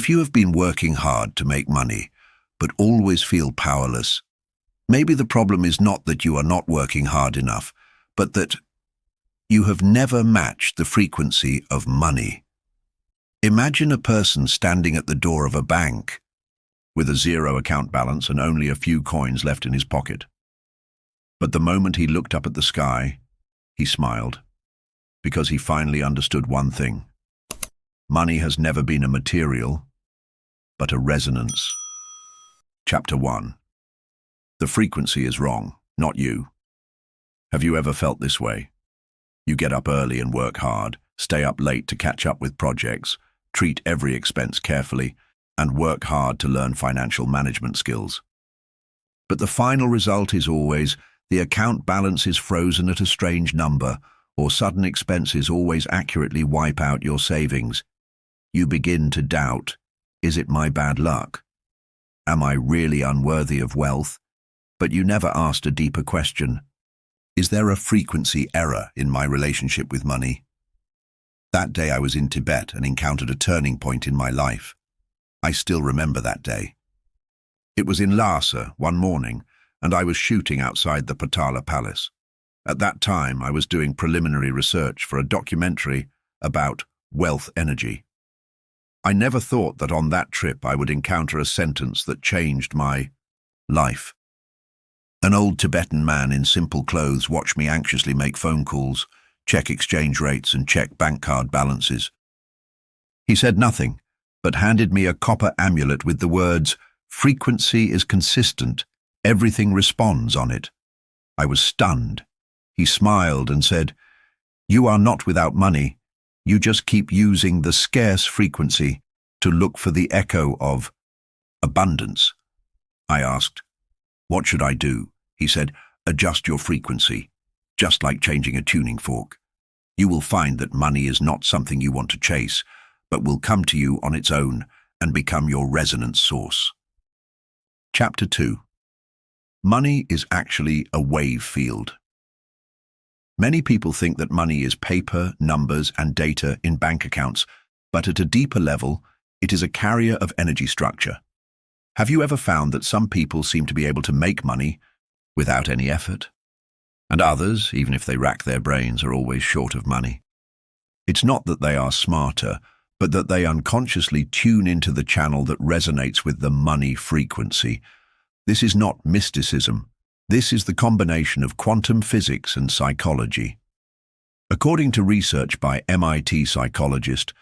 If you have been working hard to make money, but always feel powerless, maybe the problem is not that you are not working hard enough, but that you have never matched the frequency of money. Imagine a person standing at the door of a bank with a zero account balance and only a few coins left in his pocket. But the moment he looked up at the sky, he smiled, because he finally understood one thing. Money has never been a material, but a resonance. Chapter 1. The frequency is wrong, not you. Have you ever felt this way? You get up early and work hard, stay up late to catch up with projects, treat every expense carefully, and work hard to learn financial management skills. But the final result is always the account balance is frozen at a strange number, or sudden expenses always accurately wipe out your savings. You begin to doubt, is it my bad luck? Am I really unworthy of wealth? But you never asked a deeper question. Is there a frequency error in my relationship with money? That day I was in Tibet and encountered a turning point in my life. I still remember that day. It was in Lhasa one morning, and I was shooting outside the Potala Palace. At that time, I was doing preliminary research for a documentary about wealth energy. I never thought that on that trip I would encounter a sentence that changed my life. An old Tibetan man in simple clothes watched me anxiously make phone calls, check exchange rates, and check bank card balances. He said nothing, but handed me a copper amulet with the words, "Frequency is consistent. Everything responds on it." I was stunned. He smiled and said, "You are not without money. You just keep using the scarce frequency to look for the echo of abundance." I asked, "What should I do?" He said, "Adjust your frequency, just like changing a tuning fork. You will find that money is not something you want to chase, but will come to you on its own and become your resonance source." Chapter 2. Money is actually a wave field. Many people think that money is paper, numbers, and data in bank accounts, but at a deeper level, it is a carrier of energy structure. Have you ever found that some people seem to be able to make money without any effort? And others, even if they rack their brains, are always short of money. It's not that they are smarter, but that they unconsciously tune into the channel that resonates with the money frequency. This is not mysticism. This is the combination of quantum physics and psychology. According to research by MIT psychologist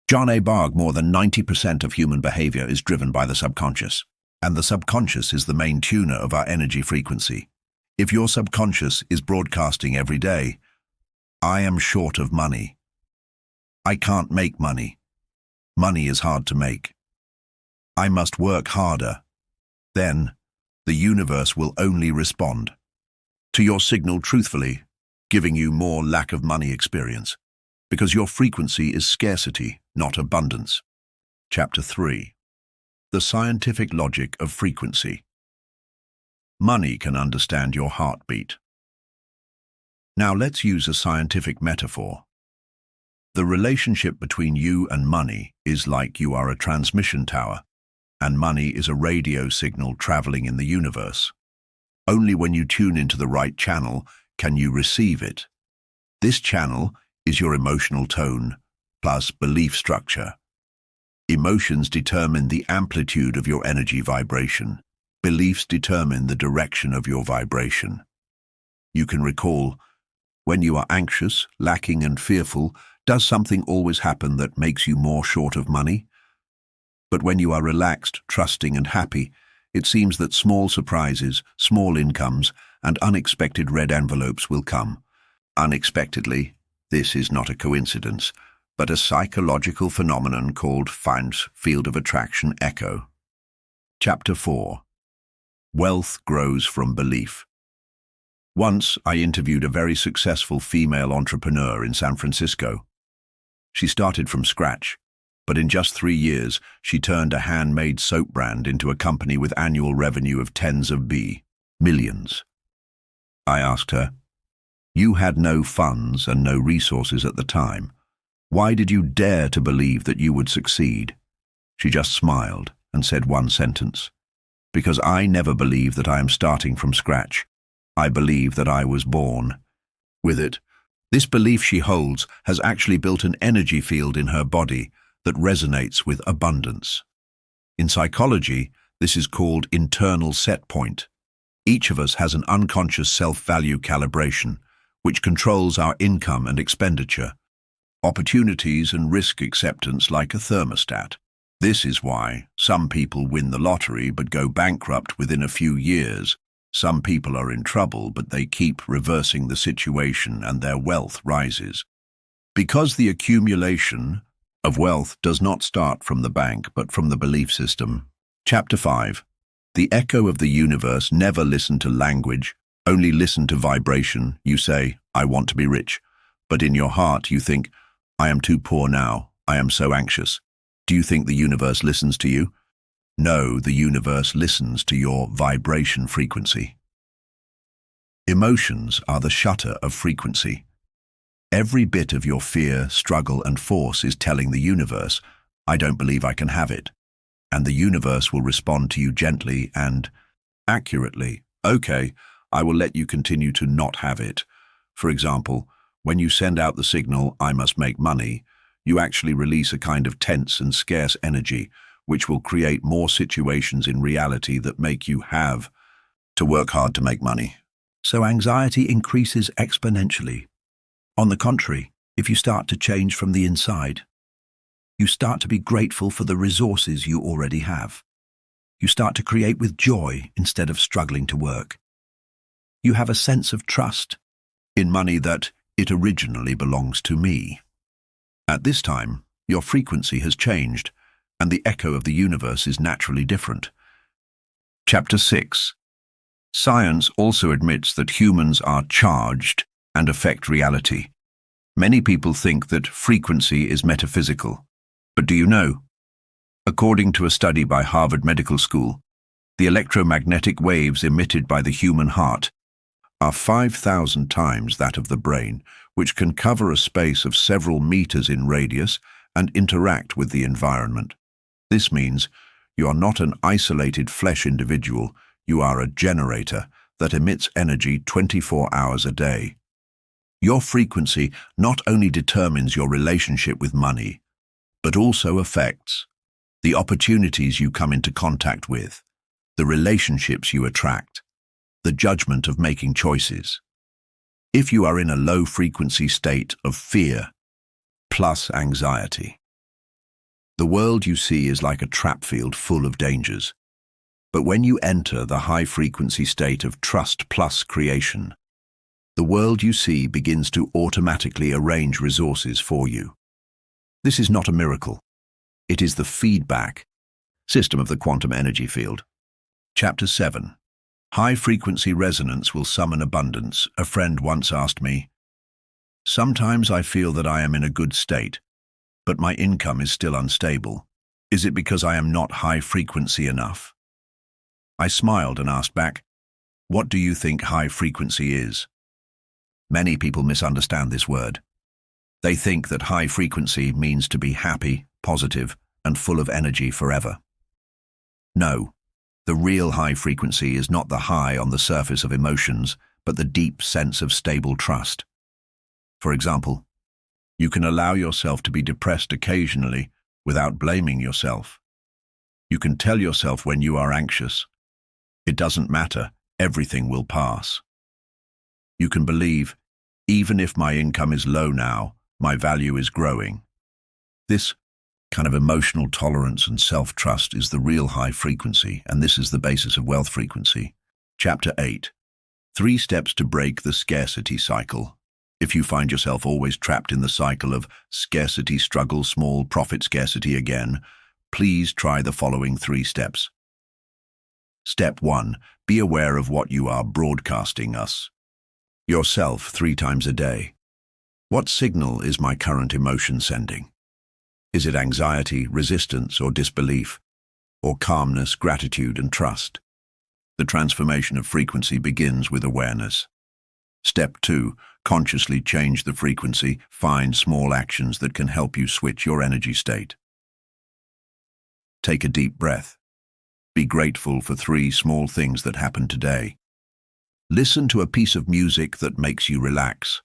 John A. Bargh, more than 90% of human behavior is driven by the subconscious, and the subconscious is the main tuner of our energy frequency. If your subconscious is broadcasting every day, "I am short of money. I can't make money. Money is hard to make. I must work harder," then the universe will only respond to your signal truthfully, giving you more lack of money experience, because your frequency is scarcity, not abundance. Chapter 3. The scientific logic of frequency. Money can understand your heartbeat. Now let's use a scientific metaphor. The relationship between you and money is like you are a transmission tower, and money is a radio signal traveling in the universe. Only when you tune into the right channel can you receive it. This channel is your emotional tone plus belief structure. Emotions determine the amplitude of your energy vibration. Beliefs determine the direction of your vibration. You can recall, when you are anxious, lacking, and fearful, does something always happen that makes you more short of money? But when you are relaxed, trusting, and happy, it seems that small surprises, small incomes, and unexpected red envelopes will come. Unexpectedly, this is not a coincidence, but a psychological phenomenon called Fein's field of attraction echo. Chapter 4. Wealth grows from belief. Once, I interviewed a very successful female entrepreneur in San Francisco. She started from scratch, but in just 3 years, she turned a handmade soap brand into a company with annual revenue of tens of millions. I asked her, "You had no funds and no resources at the time. Why did you dare to believe that you would succeed?" She just smiled and said one sentence. Because I never believe that I am starting from scratch. I believe that I was born with it. This belief she holds has actually built an energy field in her body that resonates with abundance. In psychology, this is called internal set point. Each of us has an unconscious self-value calibration, which controls our income and expenditure, opportunities and risk acceptance like a thermostat. This is why some people win the lottery but go bankrupt within a few years. Some people are in trouble, but they keep reversing the situation and their wealth rises. Because the accumulation of wealth does not start from the bank, but from the belief system. Chapter 5. The echo of the universe. Never listen to language, only listen to vibration. You say, I want to be rich, but in your heart you think, I am too poor now, I am so anxious. Do you think the universe listens to you? No, the universe listens to your vibration frequency. Emotions are the shutter of frequency. Every bit of your fear, struggle, and force is telling the universe, I don't believe I can have it. And the universe will respond to you gently and accurately. Okay, I will let you continue to not have it. For example, when you send out the signal, I must make money, you actually release a kind of tense and scarce energy, which will create more situations in reality that make you have to work hard to make money. So anxiety increases exponentially. On the contrary, if you start to change from the inside, you start to be grateful for the resources you already have. You start to create with joy instead of struggling to work. You have a sense of trust in money that it originally belongs to me. At this time, your frequency has changed, and the echo of the universe is naturally different. Chapter 6. Science also admits that humans are charged and affect reality. Many people think that frequency is metaphysical. But do you know? According to a study by Harvard Medical School, the electromagnetic waves emitted by the human heart are 5,000 times that of the brain, which can cover a space of several meters in radius and interact with the environment. This means you are not an isolated flesh individual, you are a generator that emits energy 24 hours a day. Your frequency not only determines your relationship with money, but also affects the opportunities you come into contact with, the relationships you attract, the judgment of making choices. If you are in a low-frequency state of fear plus anxiety, the world you see is like a trap field full of dangers. But when you enter the high-frequency state of trust plus creation, the world you see begins to automatically arrange resources for you. This is not a miracle. It is the feedback system of the quantum energy field. Chapter 7. High-frequency resonance will summon abundance. A friend once asked me, sometimes I feel that I am in a good state, but my income is still unstable. Is it because I am not high-frequency enough? I smiled and asked back, what do you think high-frequency is? Many people misunderstand this word. They think that high frequency means to be happy, positive, and full of energy forever. No, the real high frequency is not the high on the surface of emotions, but the deep sense of stable trust. For example, you can allow yourself to be depressed occasionally without blaming yourself. You can tell yourself when you are anxious, it doesn't matter, everything will pass. You can believe, even if my income is low now, my value is growing. This kind of emotional tolerance and self-trust is the real high frequency, and this is the basis of wealth frequency. Chapter 8. 3 steps to break the scarcity cycle. If you find yourself always trapped in the cycle of scarcity, struggle, small profit, scarcity again, please try the following 3 steps. Step 1. Be aware of what you are broadcasting us. Yourself 3 times a day. What signal is my current emotion sending? Is it anxiety, resistance, or disbelief? Or calmness, gratitude, and trust? The transformation of frequency begins with awareness. Step 2. Consciously change the frequency. Find small actions that can help you switch your energy state. Take a deep breath. Be grateful for 3 small things that happened today. Listen to a piece of music that makes you relax.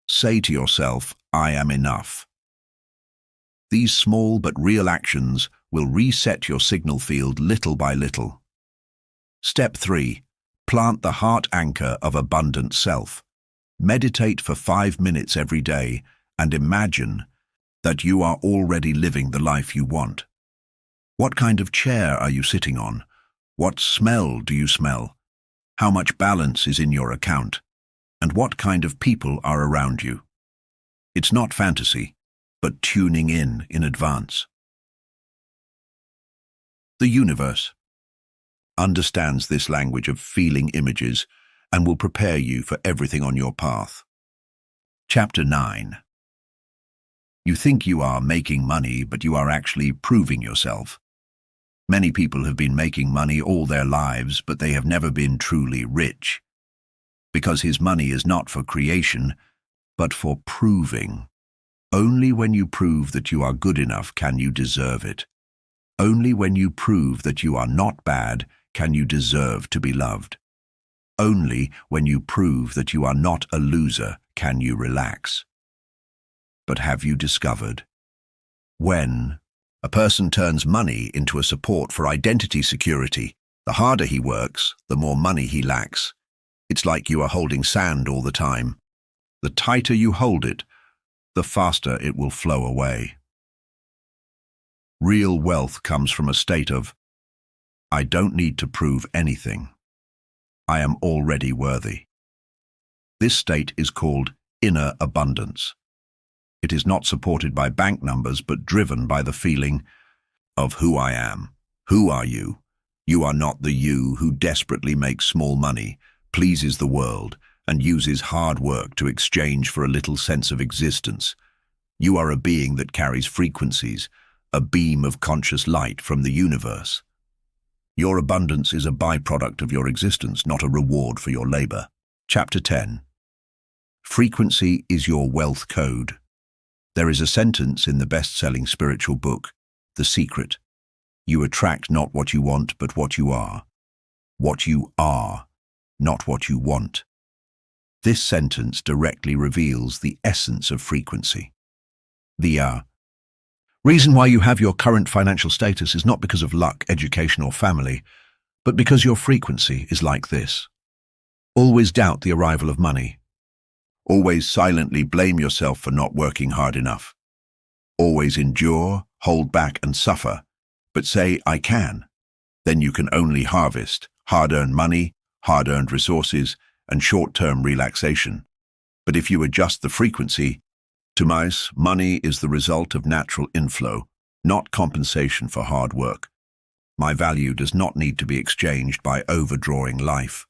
Say to yourself, I am enough. These small but real actions will reset your signal field little by little. Step 3. Plant the heart anchor of abundant self. Meditate for 5 minutes every day and imagine that you are already living the life you want. What kind of chair are you sitting on? What smell do you smell? How much balance is in your account? And what kind of people are around you? It's not fantasy, but tuning in advance. The universe understands this language of feeling images and will prepare you for everything on your path. Chapter 9. You think you are making money, but you are actually proving yourself. Many people have been making money all their lives, but they have never been truly rich. Because his money is not for creation, but for proving. Only when you prove that you are good enough can you deserve it. Only when you prove that you are not bad can you deserve to be loved. Only when you prove that you are not a loser can you relax. But have you discovered? When a person turns money into a support for identity security, the harder he works, the more money he lacks. It's like you are holding sand all the time. The tighter you hold it, the faster it will flow away. Real wealth comes from a state of, I don't need to prove anything. I am already worthy. This state is called inner abundance. It is not supported by bank numbers, but driven by the feeling of who I am. Who are you? You are not the you who desperately makes small money, pleases the world, and uses hard work to exchange for a little sense of existence. You are a being that carries frequencies, a beam of conscious light from the universe. Your abundance is a byproduct of your existence, not a reward for your labor. Chapter 10. Frequency is your wealth code. There is a sentence in the best-selling spiritual book, The Secret. You attract not what you want, but what you are. What you are, not what you want. This sentence directly reveals the essence of frequency. The reason why you have your current financial status is not because of luck, education, or family, but because your frequency is like this. Always doubt the arrival of money. Always silently blame yourself for not working hard enough. Always endure, hold back, and suffer, but say, I can. Then you can only harvest hard-earned money, hard-earned resources, and short-term relaxation. But if you adjust the frequency, Tomás, money is the result of natural inflow, not compensation for hard work. My value does not need to be exchanged by overdrawing life.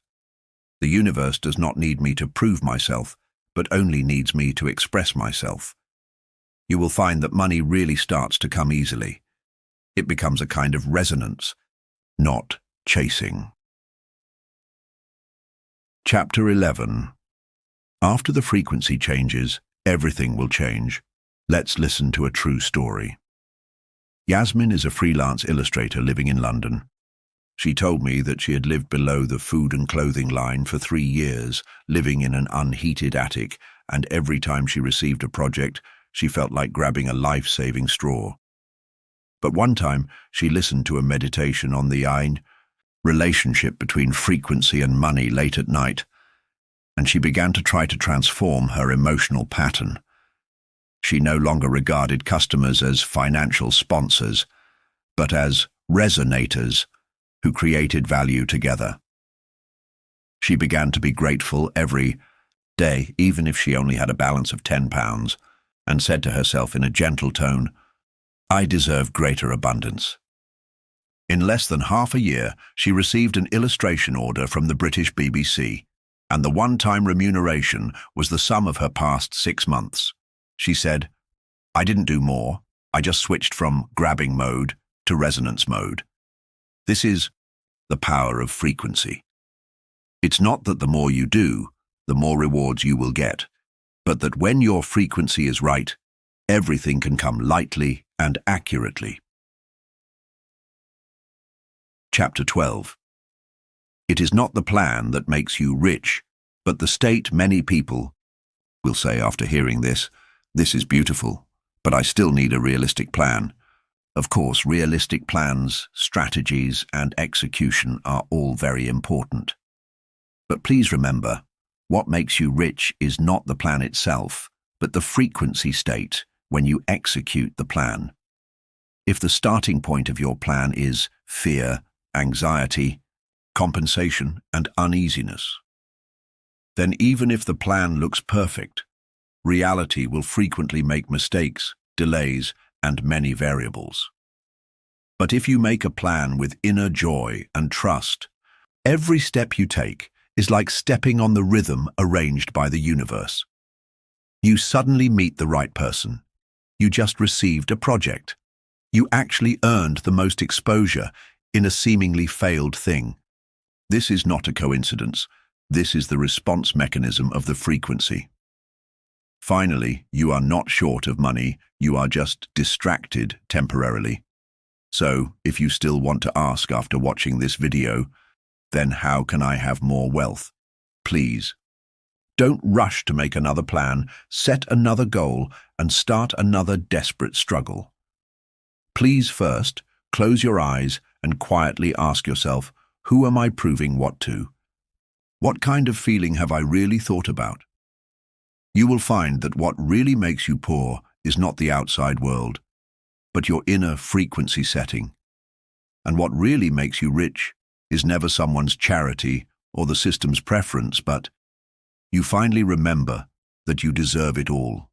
The universe does not need me to prove myself, but only needs me to express myself. You will find that money really starts to come easily. It becomes a kind of resonance, not chasing. Chapter 11. After the frequency changes, everything will change. Let's listen to a true story. Yasmin is a freelance illustrator living in London. She told me that she had lived below the food and clothing line for 3 years, living in an unheated attic, and every time she received a project, she felt like grabbing a life-saving straw. But one time, she listened to a meditation on the relationship between frequency and money late at night, and she began to try to transform her emotional pattern. She no longer regarded customers as financial sponsors, but as resonators who created value together. She began to be grateful every day, even if she only had a balance of £10, and said to herself in a gentle tone, I deserve greater abundance. In less than half a year, she received an illustration order from the British BBC, and the one-time remuneration was the sum of her past 6 months. She said, I didn't do more, I just switched from grabbing mode to resonance mode. This is the power of frequency. It's not that the more you do, the more rewards you will get, but that when your frequency is right, everything can come lightly and accurately. Chapter 12. It is not the plan that makes you rich, but the state. Many people will say after hearing this, "This is beautiful, but I still need a realistic plan." Of course, realistic plans, strategies, and execution are all very important. But please remember, what makes you rich is not the plan itself, but the frequency state when you execute the plan. If the starting point of your plan is fear, anxiety, compensation, and uneasiness, then even if the plan looks perfect, reality will frequently make mistakes, delays, and many variables. But if you make a plan with inner joy and trust, every step you take is like stepping on the rhythm arranged by the universe. You suddenly meet the right person. You just received a project. You actually earned the most exposure in a seemingly failed thing. This is not a coincidence. This is the response mechanism of the frequency. Finally, you are not short of money, you are just distracted temporarily. So, if you still want to ask after watching this video, then how can I have more wealth? Please, don't rush to make another plan, set another goal, and start another desperate struggle. Please first, close your eyes and quietly ask yourself, who am I proving what to? What kind of feeling have I really thought about? You will find that what really makes you poor is not the outside world, but your inner frequency setting. And what really makes you rich is never someone's charity or the system's preference, but you finally remember that you deserve it all.